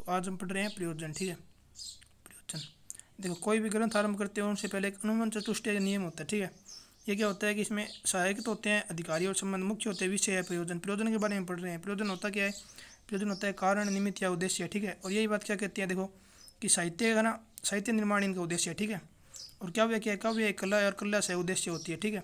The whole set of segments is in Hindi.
तो आज हम पढ़ रहे हैं प्रयोजन। ठीक है, प्रयोजन देखो, कोई भी ग्रंथ आरंभ करते हो उनसे पहले एक अनुमान चतुष्टय नियम होता है। ठीक है, ये क्या होता है कि इसमें सहायक तो होते हैं अधिकारी और संबंध, मुख्य होते हैं विषय है प्रयोजन। प्रयोजन के बारे में पढ़ रहे हैं। प्रयोजन होता क्या है? प्रयोजन होता है कारण, निमित्त या उद्देश्य। ठीक है, और यही बात क्या कहती है, देखो कि साहित्य है ना, साहित्य निर्माण इनका उद्देश्य है। ठीक है, और काव्य क्या है? काव्य एक कला है और कला से उद्देश्य होती है। ठीक है,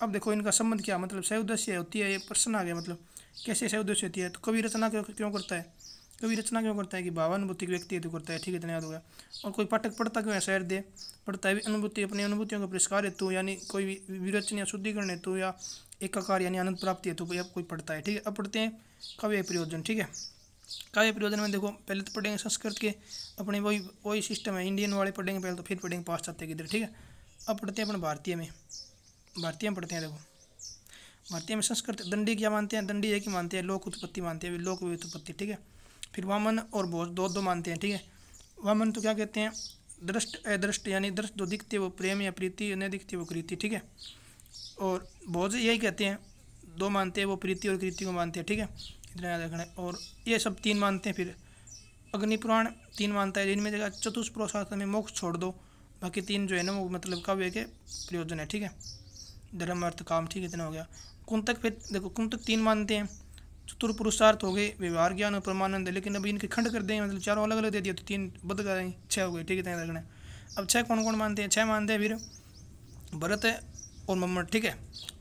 अब देखो इनका संबंध क्या, मतलब सह उद्देश्य होती है। ये प्रश्न आ गया, मतलब कैसे सह उद्देश्य होती है? तो कवि रचना क्यों करता है? कवि रचना क्यों करता है? कि भावानुभूति व्यक्ति हेतु करता है। ठीक है, इतना याद हो गया। और कोई पाठक पढ़ता क्यों है? शेर दे पढ़ता है अनुभूति, अपनी अनुभूतियों का पुरस्कार हेतु, यानी कोई विरचन या शुद्धिकरण हेतु, या एकाकार यानी आनंद प्राप्ति हेतु कोई पढ़ता है। ठीक है, अब पढ़ते हैं काव्य प्रयोजन। ठीक है, काव्य प्रयोजन में देखो पहले तो पढ़ेंगे संस्कृत के, अपने वही सिस्टम है, इंडियन वाले पढ़ेंगे पहले, तो फिर पढ़ेंगे पाश्चात्य की इधर। ठीक है, अब पढ़ते हैं अपने भारतीय में। भारतीय में पढ़ते हैं। देखो भारतीय में संस्कृत दंडी क्या मानते हैं? दंडी एक ही मानते हैं, लोक उत्पत्ति मानते हैं, लोक उत्पत्ति। ठीक है, फिर वामन और भोज दो मानते हैं। ठीक है, वामन तो क्या कहते हैं? दृष्ट अदृष्ट, यानी दृष्ट जो दिखते वो प्रेम या प्रीति, न दिखती वो कृति। ठीक है, और भोज यही कहते हैं, दो मानते हैं, वो प्रीति और कृति को मानते हैं। ठीक है, इतना याद रखना है। और ये सब तीन मानते हैं। फिर अग्निपुराण तीन मानता है, जिनमें जगह चतुष्पुरुषार्थ में मोक्ष छोड़ दो, बाकी तीन जो है ना वो मतलब काव्य के प्रयोजन है। ठीक है, धर्म अर्थ काम। ठीक है, इतना हो गया। कुंतक फिर देखो, कुंतक तीन मानते हैं, चतुर पुरुषार्थ हो गए, व्यवहार ज्ञान और परमानंद। लेकिन अभी इनके खंड कर देंगे, मतलब चारों अलग अलग दे दिया तो तीन बद गए, छः हो गए। ठीक है, इतना रखना है। अब छः कौन कौन मानते हैं? छः मानते हैं फिर भरत और मम्मट। ठीक है,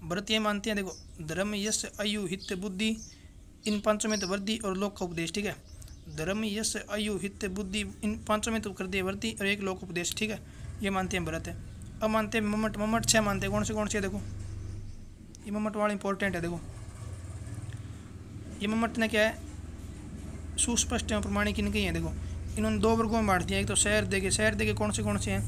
भरत ये मानते हैं, देखो धर्म यश आयु हित बुद्धि, इन पांचों में तो वृद्धि और लोक का उपदेश। ठीक है, धर्म यश आयु हित बुद्धि, इन पांचों में तो कर दिए वृद्धि और एक लोक उपदेश। ठीक है, ये मानते हैं भरत है। अब मानते हैं मम्मट। मम्मट छः मानते हैं, कौन से? देखो ये मम्मट वाला इंपॉर्टेंट है। देखो ये मम्मट ने क्या है? सुस्पष्ट एवं प्रमाणिक इनके ही है। देखो इन्होंने दो वर्गों में बांट दिया। एक तो शहर देगे। शहर देगे कौन से हैं?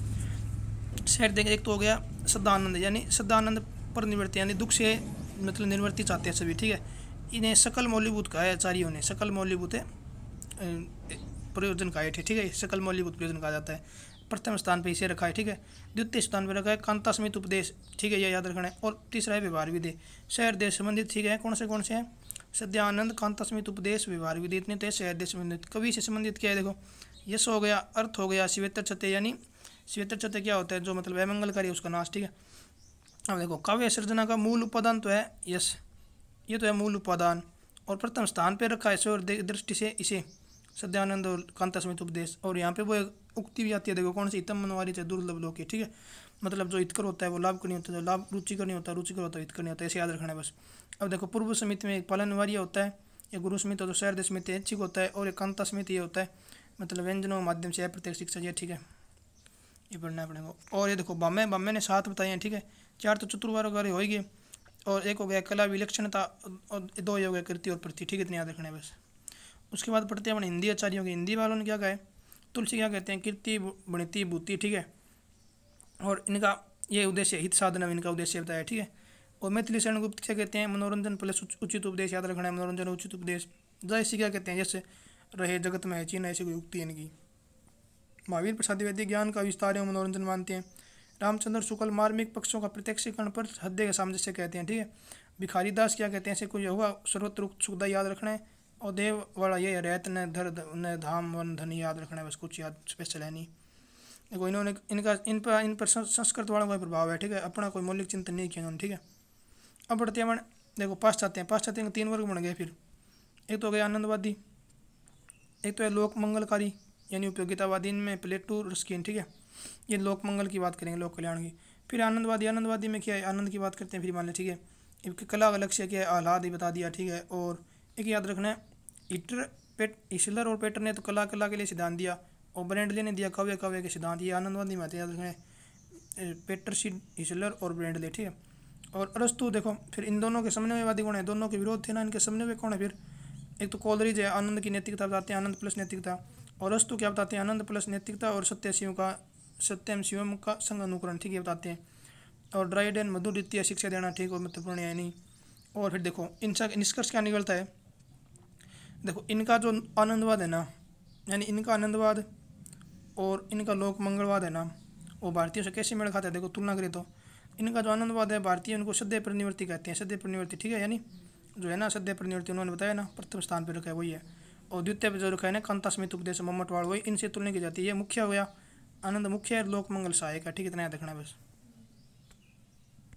शहर देगे एक तो हो गया सदानंद, यानी सदानंद पर निवृत्ति, यानी दुख से मतलब निवृत्ति चाहते हैं सभी। ठीक है, इन्हें सकल मौल्यभूत कहा है आचार्यों ने। सकल मौल्यभूत है प्रयोजन का है। ठीक है, सकल मौल्यभूत प्रयोजन कहा जाता है। प्रथम स्थान पे इसे रखा है। ठीक है, द्वितीय स्थान पर रखा है कांता समित उपदेश। ठीक है, यह याद रखना है। और तीसरा है व्यवहार विधि, शहर देश संबंधित। ठीक है, कौन से हैं? सद्यानंद, कांता समित उपदेश, व्यवहार विधि, इतने थे शहर देश संबंधित। कवि से संबंधित क्या है? देखो यश हो गया, अर्थ हो गया, शिवेतर छत्य, यानी शिवेतर छत्य क्या होता है? जो मतलब अमंगलकारी उसका नाश। ठीक है, अब देखो काव्य सृजना का मूल उपादान तो है यश, ये तो है मूल उपादान, और प्रथम स्थान पर रखा है शोर दृष्टि से इसे सद्यानंद और कांता समित उपदेश। और यहाँ पे वो एक उक्ति भी आती है, देखो कौन सी? हितम मनवारी से दुर्लभ लोक की। ठीक है, मतलब जो हितकर होता है वो लाभ नहीं होता, जो लाभ रुचिकर नहीं होता, रुचिकर होता है हितकर नहीं होता, ऐसे याद रखना है बस। अब देखो पूर्व समिति में एक पालनवार्य होता है, या गुरु समिति तो शहर समिति ऐच्छिक होता है, और एक कांता समिति ये होता है मतलब व्यंजनों माध्यम से अप्रत्यक्ष शिक्षा। ये ठीक है, ये पढ़ना पड़ेगा। और ये देखो बामे ने सात बताए हैं। ठीक है, चार तो चतुर्वर्ग हो ही गए, और एक हो गया कला विलक्षणता, और दो हो गया कृति और प्रति। ठीक है, इतने याद रखना है बस। उसके बाद पढ़ते हैं अपने हिंदी आचार्यों की। हिंदी वालों ने क्या कहा है? तुलसी क्या कहते हैं? कीर्ति वृत्ति भूति। ठीक है, और इनका ये उद्देश्य हित साधन इनका उद्देश्य बताया। ठीक है, और मैथिली शरण गुप्त क्या कहते हैं? मनोरंजन प्लस उचित उपदेश। याद रखना है, मनोरंजन उचित उपदेश। जयसी क्या कहते हैं? जैसे रहे जगत में है चीन, ऐसी कोई उक्ति है इनकी। महावीर प्रसाद द्विवेदी ज्ञान का विस्तार एवं मनोरंजन मानते हैं। रामचंद्र शुक्ल मार्मिक पक्षों का प्रत्यक्षीकरण पर हृदय का सामंजस्य कहते हैं। ठीक है, भिखारी दास क्या कहते हैं? ऐसे कोई होगा सर्वत्र सुखदा, याद रखना है। और देव वाला ये रहत न धर न धाम वन धन, याद रखना है बस, कुछ याद स्पेशल है नहीं। देखो इन्होंने इन पर संस्कृत वालों का प्रभाव है। ठीक है, अपना कोई मौलिक चिंतन नहीं किया उन्होंने। ठीक है, अब बढ़ते हैं देखो पाश्चात्य। पाश्चात्य के तीन वर्ग बन गए फिर। एक तो हो गया आनंदवादी, एक तो है लोक मंगलकारी यानी उपयोगितावादी, इनमें प्लेटो रस्किन। ठीक है, ये लोक मंगल की बात करेंगे, लोक कल्याण की। फिर आनंदवादी, आनंदवादी में क्या है? आनंद की बात करते हैं फिर मान लें। ठीक है, इनकी कला का लक्ष्य क्या है? आह्लाद ही बता दिया। ठीक है, और एक याद रखना है हिटलर और पेटर ने तो कला के लिए सिद्धांत दिया, और ब्रेंडले ने दिया काव्य के सिद्धांत। ये आनंदवादी में आते याद रखना है, पेटर हिटलर और ब्रेंडले। ठीक है, और अरस्तु देखो फिर इन दोनों के समन्वयवादी कौन है? दोनों के विरोध थे ना, इनके समन्वय कौन है? फिर एक तो कोलरिज है, आनंद की नैतिकता बताते हैं, आनंद प्लस नैतिकता। और अरस्तु क्या बताते हैं? आनंद प्लस नैतिकता और सत्यम शिवम का संग अनुकरण। ठीक है, बताते हैं। और ड्राइडेन मधुर द्वितीय शिक्षा देना ठीक और महत्वपूर्ण है नहीं। और फिर देखो इनका निष्कर्ष क्या निकलता है? देखो इनका जो आनंदवाद है ना, यानी इनका आनंदवाद और इनका लोक मंगलवाद है ना, वो भारतीयों से कैसे मेल खाता है? देखो तुलना करें तो इनका जो आनंदवाद है, भारतीय उनको सद्य परिनिवृत्ति कहते हैं। सद्य परिनिवृत्ति, ठीक है, यानी जो है ना सद्य परिनिवृत्ति उन्होंने बताया ना, प्रथम स्थान पर रखा है वही है। और द्वितीय पे जो रखा है ना कांता स्मित उपदेश मम्मटवाड़, वही इनसे तुलना की जाती है। ये मुख्य हो गया, आनंद मुख्य है, लोक मंगल सहायक है। ठीक है, इतना याद रखना बस।